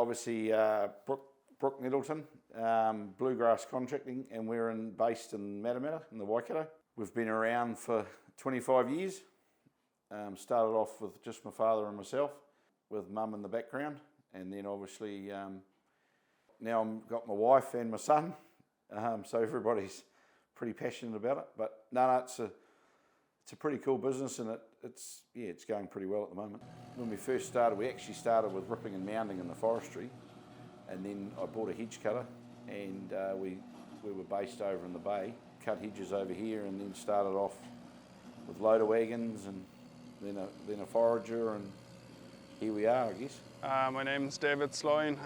obviously Brook Nettleton, Bluegrass Contracting, and we're based in Matamata in the Waikato. We've been around for 25 years. Started off with just my father and myself, with mum in the background, and then obviously now I've got my wife and my son, so everybody's pretty passionate about it. But no, it's a pretty cool business, and it's going pretty well at the moment. When we first started, we actually started with ripping and mounding in the forestry, and then I bought a hedge cutter, and we were based over in the bay, cut hedges over here, and then started off with loader wagons, and then a forager, and here we are, I guess. My name's David Sloan.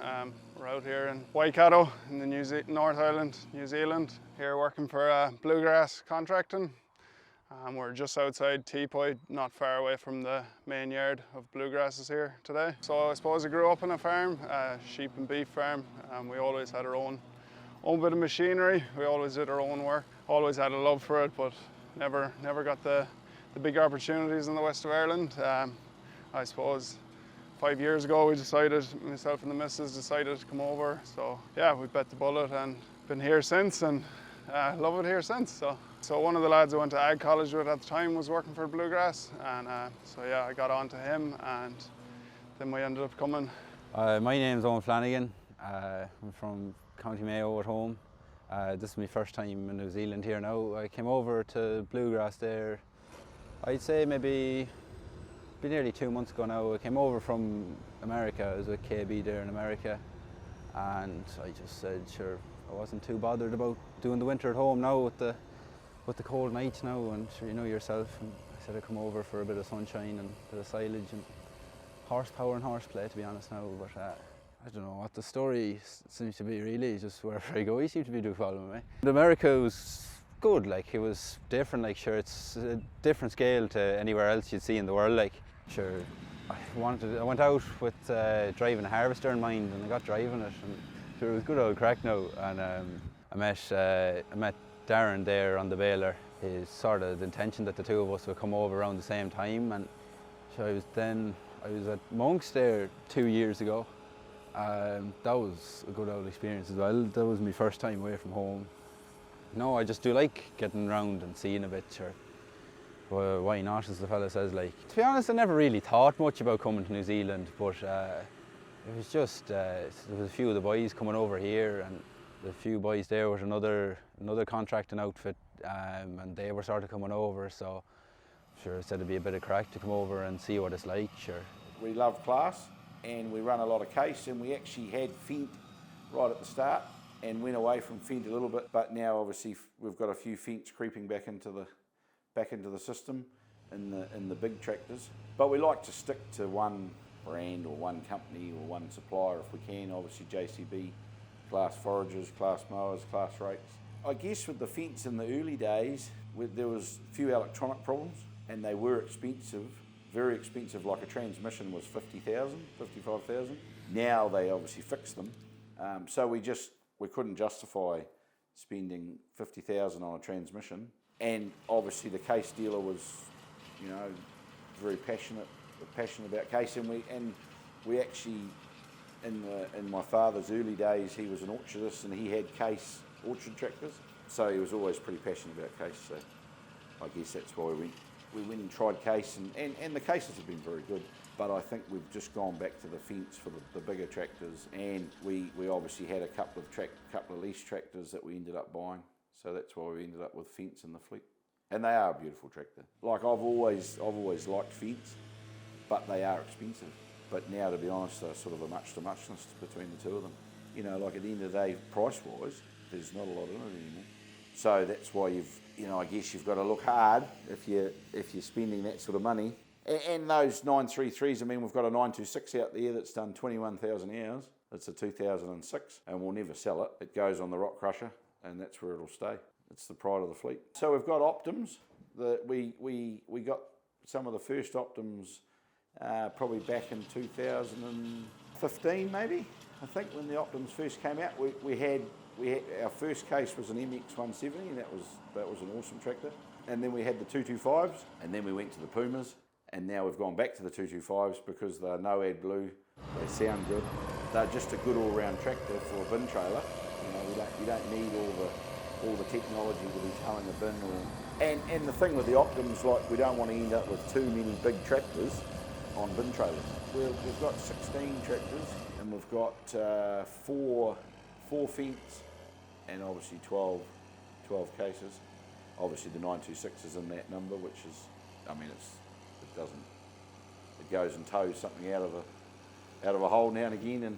We're out here in Waikato in the North Island, New Zealand, here working for Bluegrass Contracting. We're just outside Teapoy, not far away from the main yard of Bluegrasses here today. So I suppose I grew up on a farm, a sheep and beef farm. We always had our own bit of machinery. We always did our own work. Always had a love for it, but never got the big opportunities in the west of Ireland. I suppose 5 years ago we decided, myself and the missus decided to come over. So yeah, we bet the bullet and been here since, and love it here since. So one of the lads I went to ag college with at the time was working for Bluegrass, and so yeah, I got on to him, and then we ended up coming. My name's Eoin Flanagan. I'm from County Mayo at home. This is my first time in New Zealand here now. I came over to Bluegrass there, I'd say maybe nearly 2 months ago now. I came over from America. I was with KB there in America, and I just said sure, I wasn't too bothered about doing the winter at home now with the cold nights now, and sure, you know yourself. And I said I'd come over for a bit of sunshine and a bit of silage and horsepower and horseplay, to be honest now. But I don't know what the story seems to be really, just wherever I go, you seem to be following me. In America was good, like it was different, like sure, it's a different scale to anywhere else you'd see in the world. Like sure, I went out with driving a harvester in mind, and I got driving it, and sure, it was good old crack now. And I met Darren there on the baler. His sort of the intention that the two of us would come over around the same time, and so I was at Monk's there 2 years ago. That was a good old experience as well. That was my first time away from home. No, I just do like getting around and seeing a bit, sure. Well, why not, as the fella says. Like, to be honest, I never really thought much about coming to New Zealand, but it was just, there was a few of the boys coming over here, and the few boys there was another contracting outfit, and they were sort of coming over, so sure, I said it'd be a bit of crack to come over and see what it's like, sure. We love class, and we run a lot of case, and we actually had Fent right at the start and went away from Fent a little bit, but now obviously we've got a few Fents creeping back into the system in the big tractors. But we like to stick to one brand or one company or one supplier if we can. Obviously JCB, class foragers, class mowers, class rakes. I guess with the Fents in the early days, there was a few electronic problems, and they were expensive, very expensive. Like a transmission was 50,000, 55,000. Now they obviously fix them, so we couldn't justify spending 50,000 on a transmission. And obviously the case dealer was, you know, very passionate about case, and we actually, in my father's early days, he was an orchardist and he had case orchard tractors, so he was always pretty passionate about case. So I guess that's why we went and tried case, and the cases have been very good. But I think we've just gone back to the Fents for the bigger tractors, and we obviously had a couple of lease tractors that we ended up buying, so that's why we ended up with Fents in the fleet. And they are a beautiful tractor. Like I've always liked Fents, but they are expensive. But now, to be honest, they're sort of a muchness between the two of them. You know, like at the end of the day, price-wise, there's not a lot in it anymore. So that's why I guess you've got to look hard if you're spending that sort of money. And those 933s, I mean, we've got a 926 out there that's done 21,000 hours. It's a 2006, and we'll never sell it. It goes on the rock crusher, and that's where it'll stay. It's the pride of the fleet. So we've got Optims. We got some of the first Optims probably back in 2015, maybe. I think when the Optims first came out, we had our first case was an MX170, and that was an awesome tractor. And then we had the 225s, and then we went to the Pumas. And now we've gone back to the 225s because they're no-ad blue, they sound good, they're just a good all-round tractor for a bin trailer. You don't need all the technology to be towing a bin. And the thing with the Optims, like, we don't want to end up with too many big tractors on bin trailers. We've got 16 tractors, and we've got four fence, and obviously 12 cases. Obviously the 926 is in that number, which is, I mean, it goes and tows something out of a hole now and again, and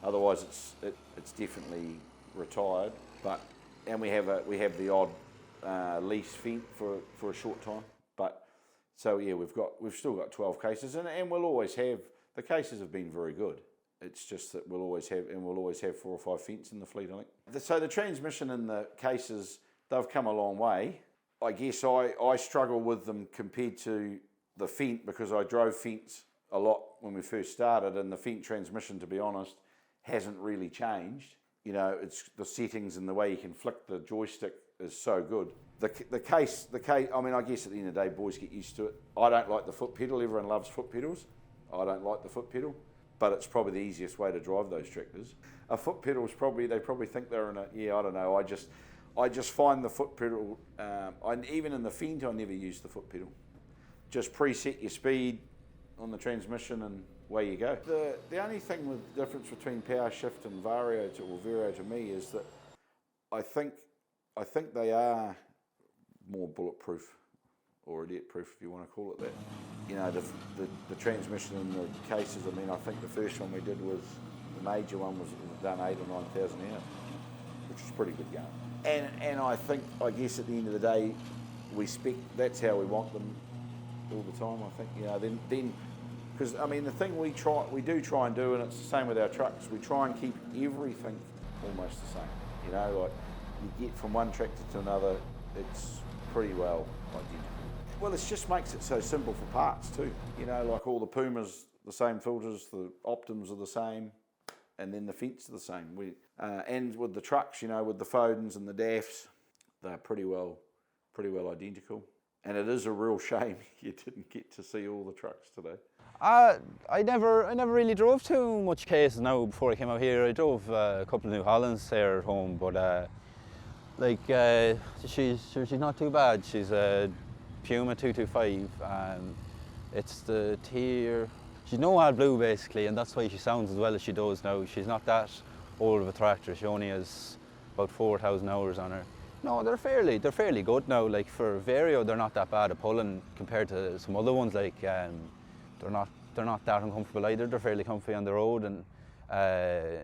otherwise it's definitely retired. And we have the odd lease fence for a short time. But so yeah, we've still got 12 cases, and we'll always have. The cases have been very good. It's just that we'll always have 4 or 5 fence in the fleet, I think. So the transmission and the cases, they've come a long way. I guess I struggle with them compared to the Fendt, because I drove Fendt a lot when we first started, and the Fendt transmission, to be honest, hasn't really changed. You know, it's the settings and the way you can flick the joystick is so good. The case, I mean, I guess at the end of the day, boys get used to it. I don't like the foot pedal. Everyone loves foot pedals. I don't like the foot pedal, but it's probably the easiest way to drive those tractors. A foot pedal is they probably think they're in I don't know. I just find the foot pedal, even in the Fendt, I never use the foot pedal. Just preset your speed on the transmission and away you go. The only thing with the difference between power shift and vario to me is that I think they are more bulletproof, or idiot-proof, if you want to call it that. You know, the transmission and the cases, I mean, I think the first one we did was, the major one was done 8,000 or 9,000 hours, which is pretty good going. And I guess at the end of the day, that's how we want them all the time, I think. You know, then because I mean, the thing we do try and do, and it's the same with our trucks, we try and keep everything almost the same. You know, like you get from one tractor to another, it's pretty well identical. Well, it just makes it so simple for parts too. You know, like all the Pumas, the same filters, the Optims are the same, and then the Fendt are the same. And with the trucks, you know, with the Fodens and the DAFs, they're pretty well identical. And it is a real shame you didn't get to see all the trucks today. I never really drove too much cases now before I came out here. I drove a couple of New Hollands there at home, but she's not too bad. She's a Puma 225. It's the tier. She's no all blue basically, and that's why she sounds as well as she does now. She's not that old of a tractor. She only has about 4,000 hours on her. No, they're fairly good now. Like for Vario, they're not that bad at pulling compared to some other ones. Like they're not that uncomfortable either. They're fairly comfy on the road and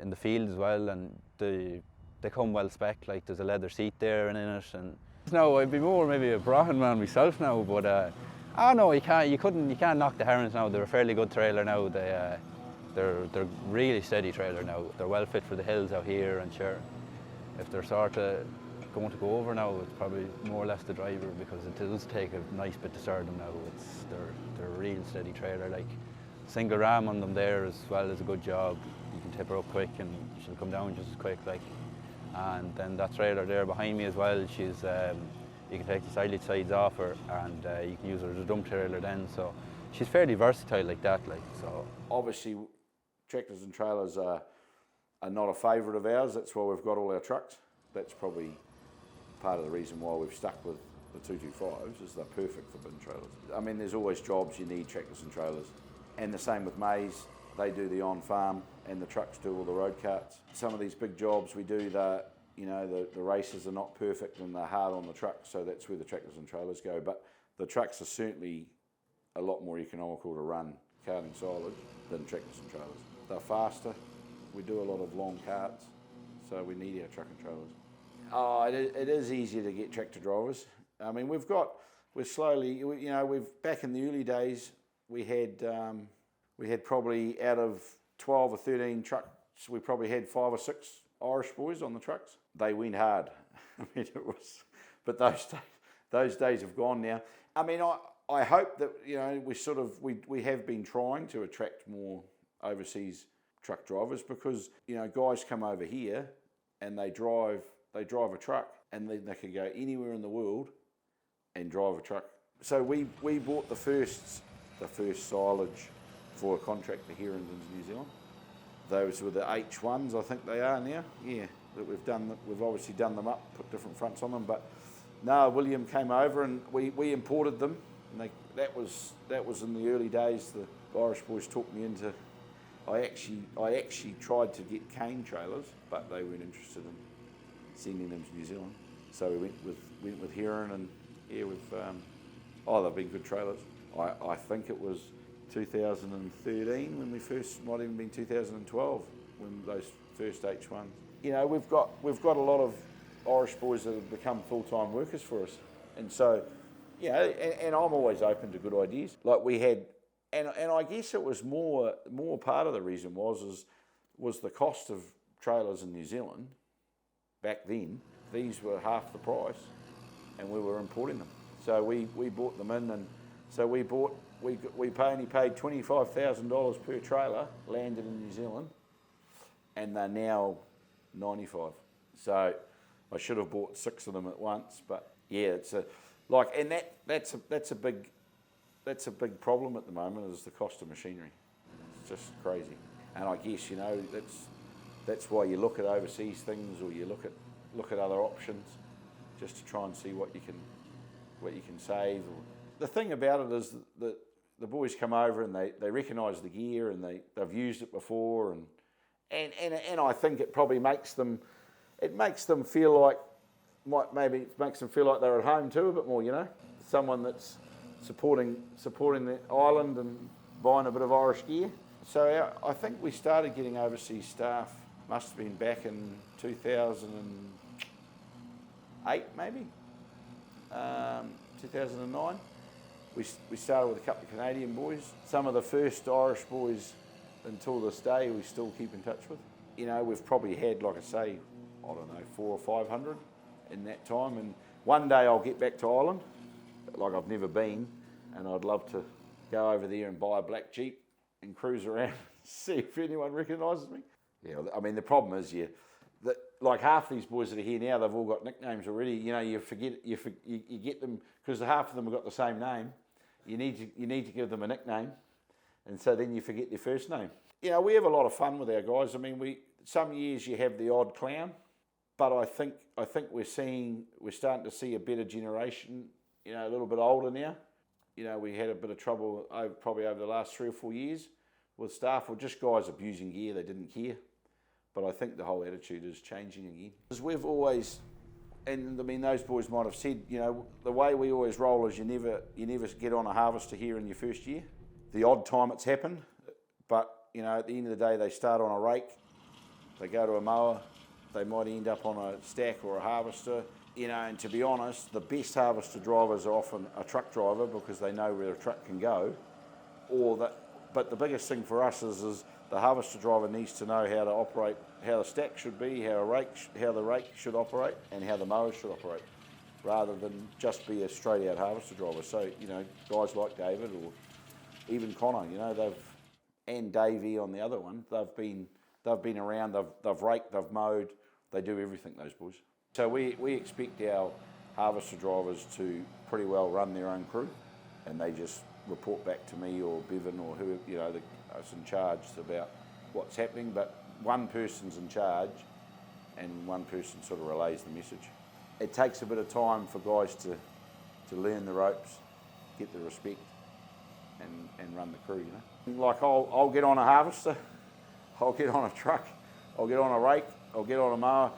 in the field as well. And they come well spec'd. Like there's a leather seat there and in it. And no, I'd be more maybe a Brocken man myself now. But no, you can't knock the Herons now. They're a fairly good trailer now. They're really steady trailer now. They're well fit for the hills out here, and sure, if they're sort of going to go over now, it's probably more or less the driver, because it does take a nice bit to start them now. They're a real steady trailer. Like single ram on them there as well is a good job. You can tip her up quick and she'll come down just as quick. Like, and then that trailer there behind me as well. She's you can take the silage sides off her, and you can use her as a dump trailer then. So she's fairly versatile like that. Like so. Obviously, tractors and trailers are not a favourite of ours. That's why we've got all our trucks. That's probably part of the reason why we've stuck with the 225s, is they're perfect for bin trailers. I mean, there's always jobs you need tractors and trailers. And the same with maize. They do the on-farm, and the trucks do all the road carts. Some of these big jobs we do, the races are not perfect and they're hard on the trucks, so that's where the tractors and trailers go. But the trucks are certainly a lot more economical to run carting silage than tractors and trailers. They're faster. We do a lot of long carts, so we need our truck and trailers. It is easier to get tractor drivers. I mean, we've back in the early days, we had probably out of 12 or 13 trucks, we probably had 5 or 6 Irish boys on the trucks. They went hard. I mean, but those days have gone now. I mean, I hope that, you know, we have been trying to attract more overseas truck drivers, because, you know, guys come over here and they drive a truck, and they can go anywhere in the world and drive a truck. So we bought the first silage for a contractor here in New Zealand, Those were the H1s, I think they are now. Yeah, that we've obviously done them up, put different fronts on them. But no, William came over and we imported them. And that was in the early days. The Irish boys talked me into. I actually tried to get cane trailers, but they weren't interested in sending them to New Zealand. So we went with Eoin, and yeah, they've been good trailers. I think it was 2013 when we first, might even been 2012 when those first H1s. You know, we've got a lot of Irish boys that have become full-time workers for us, and so, you know, and I'm always open to good ideas. Like we had, and I guess it was more part of the reason was the cost of trailers in New Zealand back then. These were half the price, and we were importing them. So we bought them in, and so we only paid $25,000 per trailer, landed in New Zealand, and they're now 95. So I should have bought 6 of them at once, but yeah, that's a big problem at the moment, is the cost of machinery. It's just crazy, and I guess, you know, that's why you look at overseas things, or you look at other options, just to try and see what you can save. The thing about it is that the boys come over and they recognise the gear, and they've used it before, and I think it probably makes them feel like, maybe it makes them feel like they're at home too a bit more, you know. Someone that's supporting the island and buying a bit of Irish gear. So I think we started getting overseas staff, must have been back in 2008 maybe, 2009. We started with a couple of Canadian boys. Some of the first Irish boys, until this day, we still keep in touch with. You know, we've probably had, like I say, I don't know, 400 or 500 in that time. And one day I'll get back to Ireland, like I've never been, and I'd love to go over there and buy a black Jeep and cruise around and see if anyone recognises me. Yeah, I mean, the problem is, like half these boys that are here now, they've all got nicknames already. You know, you get them, because half of them have got the same name. You need to give them a nickname, and so then you forget their first name. You know, we have a lot of fun with our guys. I mean, some years you have the odd clown, but I think we're starting to see a better generation. You know, a little bit older now. You know, we had a bit of trouble probably over the last 3 or 4 years with staff, or just guys abusing gear. They didn't care. But I think the whole attitude is changing again. Because we've always, and I mean, those boys might have said, you know, the way we always roll is you never get on a harvester here in your first year. The odd time it's happened, but, you know, at the end of the day, they start on a rake, they go to a mower, they might end up on a stack or a harvester. You know, and to be honest, the best harvester drivers are often a truck driver, because they know where a truck can go. But the biggest thing for us is the harvester driver needs to know how to operate, how the stack should be, how the rake should operate, and how the mower should operate, rather than just be a straight out harvester driver. So, you know, guys like David, or even Connor, you know, and Davey on the other one, they've been around, they've raked, they've mowed, they do everything, those boys. So we expect our harvester drivers to pretty well run their own crew, and they just report back to me or Bevan or who, you know, us in charge about what's happening. But one person's in charge, and one person sort of relays the message. It takes a bit of time for guys to learn the ropes, get the respect, and run the crew, you know. Like I'll get on a harvester, I'll get on a truck, I'll get on a rake, I'll get on a mower.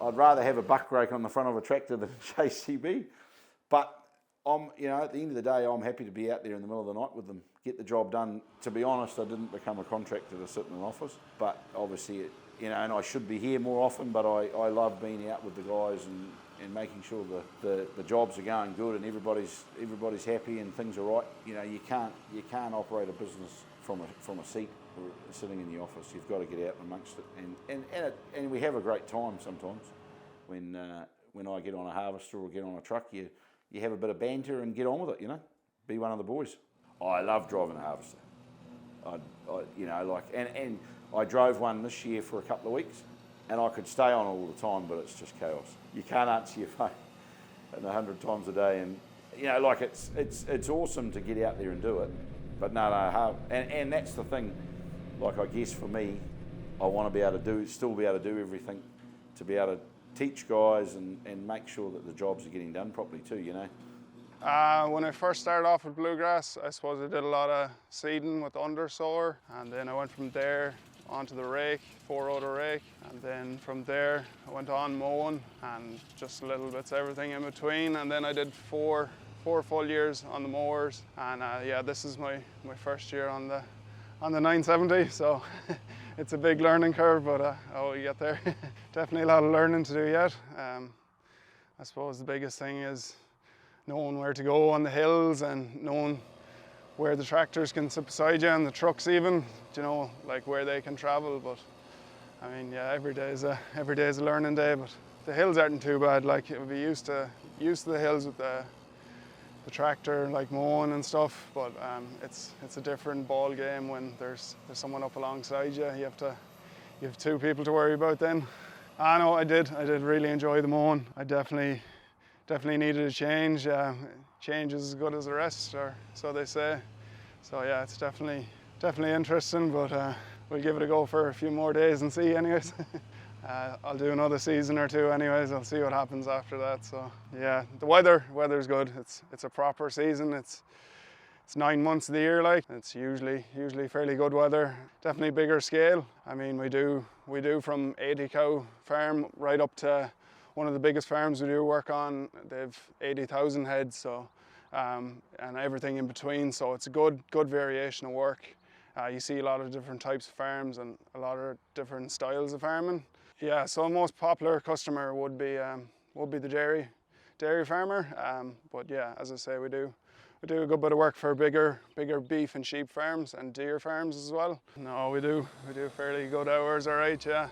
I'd rather have a buck rake on the front of a tractor than a JCB. But you know, at the end of the day, I'm happy to be out there in the middle of the night with them, get the job done. To be honest, I didn't become a contractor to sit in an office, but obviously, you know, and I should be here more often, but I love being out with the guys and making sure the jobs are going good and everybody's happy and things are right. You know, you can't operate a business from a seat or sitting in the office. You've got to get out amongst it, and we have a great time sometimes when I get on a harvester or get on a truck. You have a bit of banter and get on with it, you know. Be one of the boys. I love driving a harvester. You know, like, and I drove one this year for a couple of weeks, and I could stay on all the time, but it's just chaos. You can't answer your phone 100 times a day, and you know, like it's awesome to get out there and do it, but no, and that's the thing. Like, I guess for me, I want to be able to still be able to do everything, to be able to teach guys and make sure that the jobs are getting done properly too, you know. When I first started off with bluegrass, I suppose I did a lot of seeding with the undersower, and then I went from there onto the rake, 4-rotor rake, and then from there I went on mowing and just little bits of everything in between, and then I did four full years on the mowers, and yeah, this is my first year on the 970, so it's a big learning curve, but oh, you get there. Definitely a lot of learning to do yet. I suppose the biggest thing is knowing where to go on the hills and knowing where the tractors can sit beside you and the trucks even, you know, like where they can travel. But I mean, yeah, every day is a learning day. But the hills aren't too bad. Like you'll be used to the hills with the tractor, like mowing and stuff. But it's a different ball game when there's someone up alongside you. You have two people to worry about then. I know I did really enjoy the mowing. I definitely needed a change. Change is as good as the rest, or so they say. So yeah, it's definitely interesting, but we'll give it a go for a few more days and see anyways. I'll do another season or two anyways. I'll see what happens after that. So yeah, the weather's good. It's a proper season. It's 9 months of the year, like it's usually fairly good weather. Definitely bigger scale. I mean, we do from 80 cow farm right up to one of the biggest farms we do work on. They've 80,000 heads, so and everything in between. So it's a good variation of work. You see a lot of different types of farms and a lot of different styles of farming. Yeah, so most popular customer would be the dairy farmer. But yeah, as I say, we do a good bit of work for bigger beef and sheep farms and deer farms as well. No, we do fairly good hours, all right, yeah.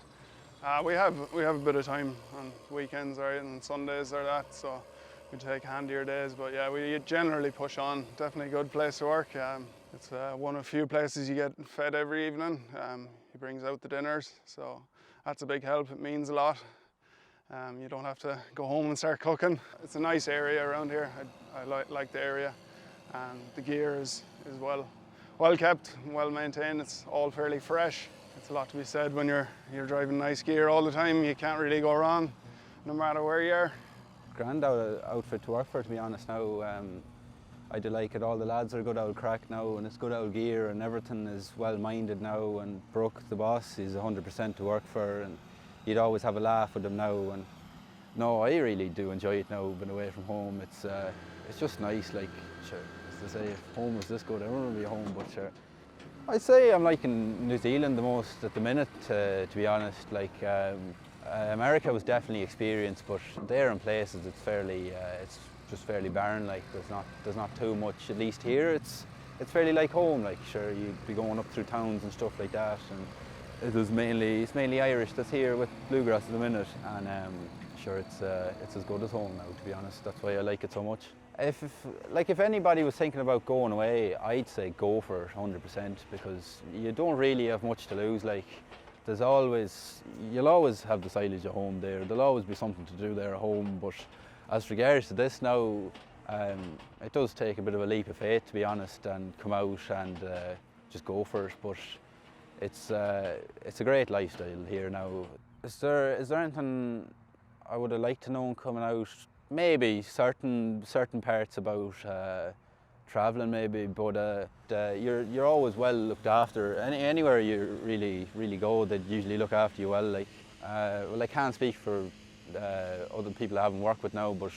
We have a bit of time on weekends, all right, and Sundays or that, so we take handier days. But yeah, we generally push on. Definitely a good place to work. It's one of a few places you get fed every evening. He brings out the dinners, so that's a big help. It means a lot. You don't have to go home and start cooking. It's a nice area around here. I like the area, and the gear is well kept, well maintained. It's all fairly fresh. It's a lot to be said when you're driving nice gear all the time. You can't really go wrong, no matter where you are. Grand outfit to work for, to be honest. Now, I do like it. All the lads are good old crack now, and it's good old gear, and everything is well-minded now. And Brook, the boss, is 100% to work for, and you'd always have a laugh with him now. And no, I really do enjoy it now. Being away from home, it's just nice. Like, sure, as to say, if home was this good, I wouldn't be home, but sure. I'd say I'm liking New Zealand the most at the minute, to be honest. Like America was definitely experience, but there in places it's just fairly barren. Like there's not too much. At least here it's fairly like home. Like sure, you'd be going up through towns and stuff like that, and it's mainly Irish that's here with bluegrass at the minute, and sure it's as good as home now, to be honest. That's why I like it so much. If anybody was thinking about going away, I'd say go for it 100%, because you don't really have much to lose. Like you'll always have the silage at home there. There'll always be something to do there at home. But as regards to this now, it does take a bit of a leap of faith, to be honest, and come out and just go for it. But it's a great lifestyle here now. Is there anything I would have liked to know coming out? Maybe certain parts about travelling, maybe, but you're always well looked after. Anywhere you really go, they usually look after you well. Like, well, I can't speak for other people I haven't worked with now, but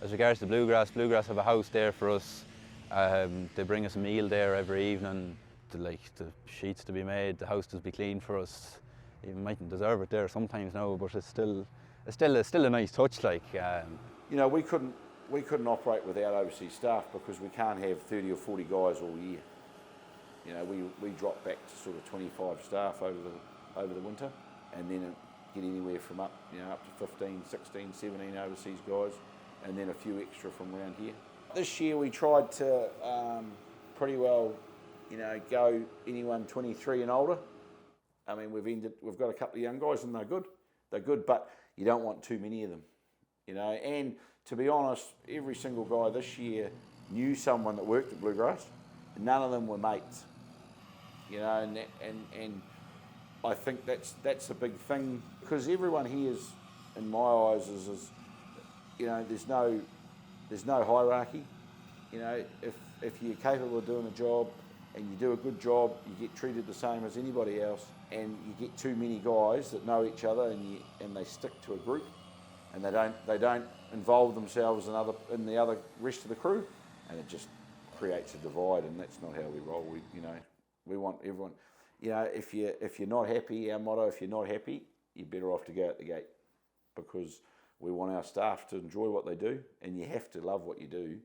as regards to Bluegrass have a house there for us. They bring us a meal there every evening. The sheets to be made, the house to be cleaned for us. You mightn't deserve it there sometimes now, but it's still a nice touch. Like. You know, we couldn't operate without overseas staff, because we can't have 30 or 40 guys all year. You know, we drop back to sort of 25 staff over the winter, and then get anywhere from up to 15, 16, 17 overseas guys, and then a few extra from around here. This year we tried to pretty well, go anyone 23 and older. I mean, we've got a couple of young guys, and they're good, but you don't want too many of them. And to be honest, every single guy this year knew someone that worked at Bluegrass, and none of them were mates. And I think that's a big thing, because everyone here is, in my eyes, is you know, there's no hierarchy. You know, if you're capable of doing a job and you do a good job, you get treated the same as anybody else. And you get too many guys that know each other, and they stick to a group, and they don't involve themselves in the other rest of the crew, and it just creates a divide, and that's not how we roll. We want everyone. You know, if you're not happy, our motto: if you're not happy, you're better off to go out the gate, because we want our staff to enjoy what they do, and you have to love what you do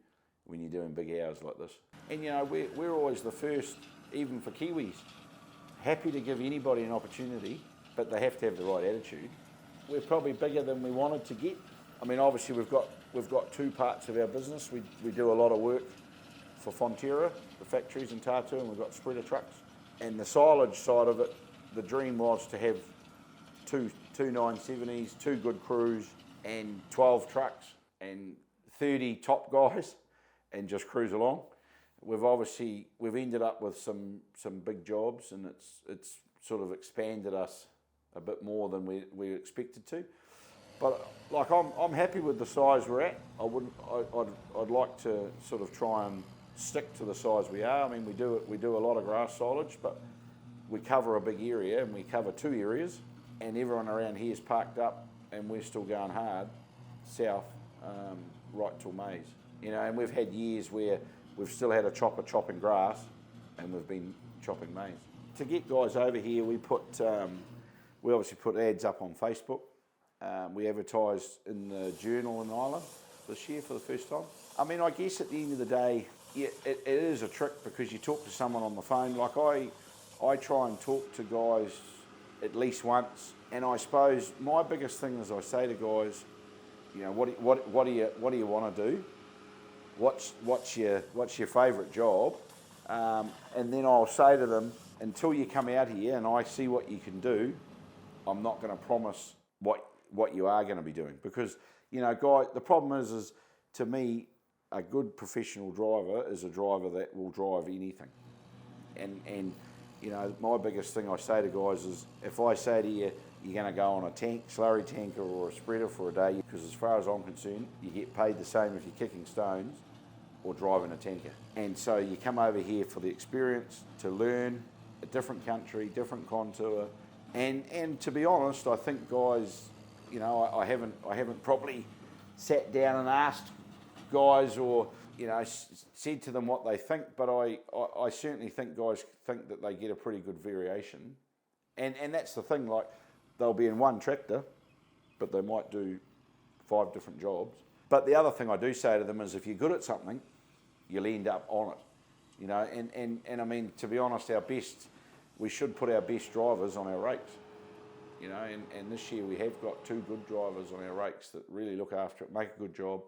when you're doing big hours like this. And you know, we're always the first, even for Kiwis, happy to give anybody an opportunity, but they have to have the right attitude. We're probably bigger than we wanted to get. I mean, obviously we've got two parts of our business. We do a lot of work for Fonterra, the factories in Tartu, and we've got spreader trucks. And the silage side of it, the dream was to have two 970s, two good crews, and 12 trucks, and 30 top guys, and just cruise along. We've ended up with some big jobs, and it's sort of expanded us a bit more than we expected to. But like I'm happy with the size we're at. I'd like to sort of try and stick to the size we are. I mean, we do a lot of grass silage, but we cover a big area, and we cover two areas, and everyone around here is parked up, and we're still going hard south right till Mays. You know, and we've had years where we've still had a chopper chopping grass, and we've been chopping maize. To get guys over here, we obviously put ads up on Facebook. We advertised in the Journal in Ireland this year for the first time. I mean, I guess at the end of the day, yeah, it is a trick, because you talk to someone on the phone. Like I try and talk to guys at least once, and I suppose my biggest thing is I say to guys, you know, what do you want to do? What's your favourite job? And then I'll say to them, until you come out here and I see what you can do, I'm not going to promise what you are going to be doing. Because, you know, the problem is to me, a good professional driver is a driver that will drive anything. And you know, my biggest thing I say to guys is, if I say to you, you're going to go on a slurry tanker or a spreader for a day, because as far as I'm concerned, you get paid the same if you're kicking stones or driving a tanker. And so you come over here for the experience, to learn a different country, different contour. And to be honest, I think guys, you know, I haven't properly sat down and asked guys, or, you know, said to them what they think, but I certainly think guys think that they get a pretty good variation. And that's the thing, like, they'll be in one tractor, but they might do 5 different jobs. But the other thing I do say to them is, if you're good at something, you'll end up on it. You know, and I mean, to be honest, we should put our best drivers on our rakes. You know, and this year we have got 2 good drivers on our rakes that really look after it, make a good job.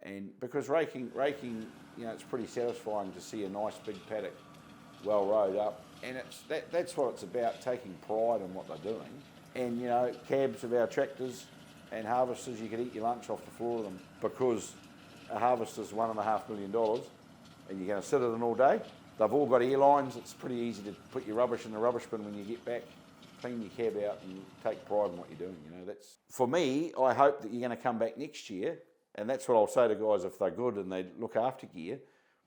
And because raking, you know, it's pretty satisfying to see a nice big paddock well rowed up, and that's what it's about, taking pride in what they're doing. And you know, cabs of our tractors and harvesters, you could eat your lunch off the floor of them, because a harvester's $1.5 million, and you're going to sit in it all day. They've all got airlines. It's pretty easy to put your rubbish in the rubbish bin when you get back, clean your cab out, and take pride in what you're doing. You know, that's, for me, I hope that you're going to come back next year, and that's what I'll say to guys if they're good and they look after gear,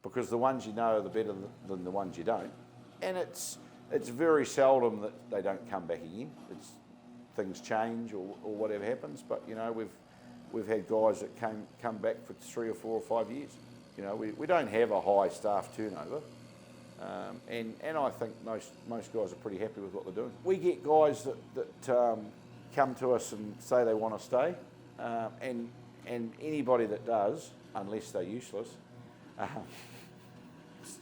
because the ones you know are the better than the ones you don't. And it's very seldom that they don't come back again. Things change or whatever happens, but you know, we've had guys that come back for 3 or 4 or 5 years. You know, we don't have a high staff turnover, and I think most guys are pretty happy with what they're doing. We get guys that come to us and say they want to stay, and anybody that does, unless they're useless,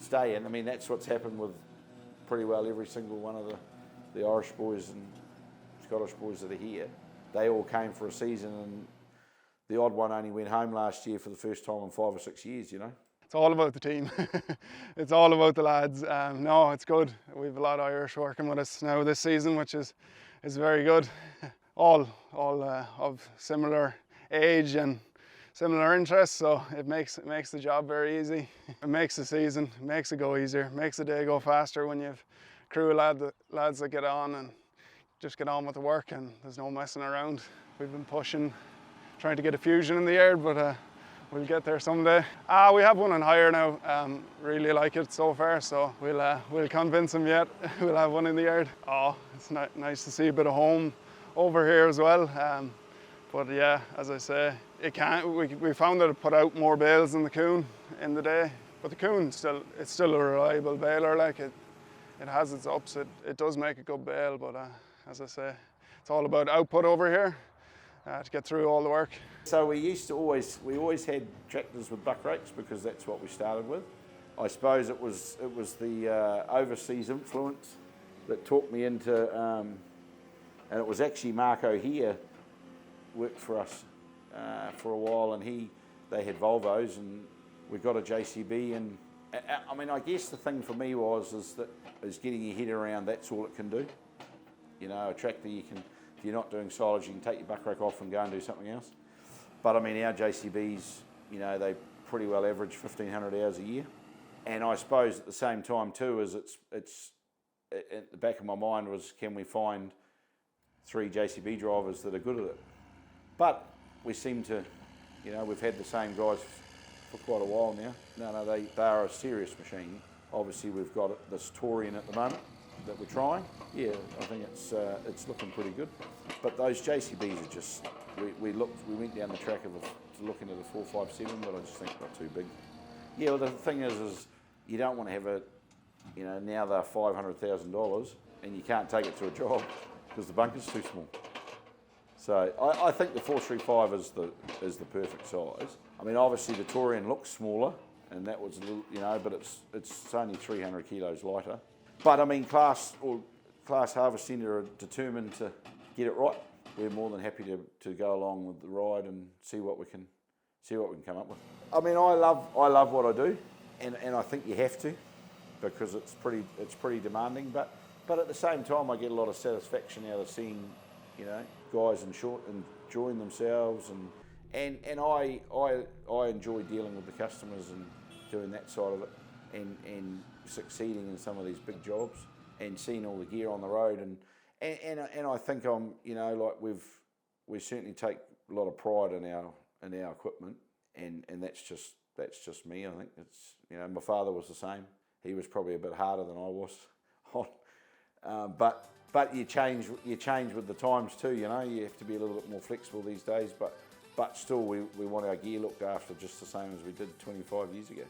stay in. I mean, that's what's happened with pretty well every single one of the Irish boys and Scottish boys that are here. They all came for a season, and the odd one only went home last year for the first time in 5 or 6 years, you know. It's all about the team. It's all about the lads. No, it's good. We have a lot of Irish working with us now this season, which is very good. All of similar age and similar interests, so it makes the job very easy. It makes the season, it makes it go easier, it makes the day go faster when you've crew of lads that get on, and just get on with the work, and there's no messing around. We've been pushing, trying to get a fusion in the yard, but we'll get there someday. We have one on hire now. Really like it so far, so we'll convince him yet. We'll have one in the yard. Oh, it's nice to see a bit of home over here as well. But yeah, as I say, we found that it put out more bales than the Coon in the day. But the Coon it's still a reliable baler. Like it has its ups. It does make a good bale, but as I say, it's all about output over here to get through all the work. So we always had tractors with buck rakes because that's what we started with. I suppose it was the overseas influence that talked me into, and it was actually Mark O'Hare worked for us for a while, and they had Volvos, and we got a JCB, and I mean, I guess the thing for me is getting your head around that's all it can do. You know, a tractor if you're not doing silage, you can take your buck rake off and go and do something else. But I mean, our JCBs, you know, they pretty well average 1,500 hours a year. And I suppose at the same time too, is it's at the back of my mind was, can we find 3 JCB drivers that are good at it? But we seem to, you know, we've had the same guys for quite a while now. No, they are a serious machine. Obviously, we've got this Taurian at the moment that we're trying. Yeah, I think it's looking pretty good. But those JCBs are just, we went down the track of looking at a 457, but I just think they're too big. Yeah, well, the thing is you don't want to have now they're $500,000 and you can't take it to a job because the bunker's too small. So I think the 435 is the perfect size. I mean, obviously the Taurian looks smaller, and that was a little, but it's only 300 kilos lighter. But I mean, Class Harvest Centre are determined to get it right. We're more than happy to go along with the ride and see what we can come up with. I mean, I love what I do, and I think you have to, because it's pretty demanding. But at the same time, I get a lot of satisfaction out of seeing, guys enjoying themselves, and I enjoy dealing with the customers and doing that side of it, and succeeding in some of these big jobs and seeing all the gear on the road, and I think we certainly take a lot of pride in our equipment, and that's just me. I think it's my father was the same. He was probably a bit harder than I was, but you change with the times too. You have to be a little bit more flexible these days, but still we want our gear looked after just the same as we did 25 years ago.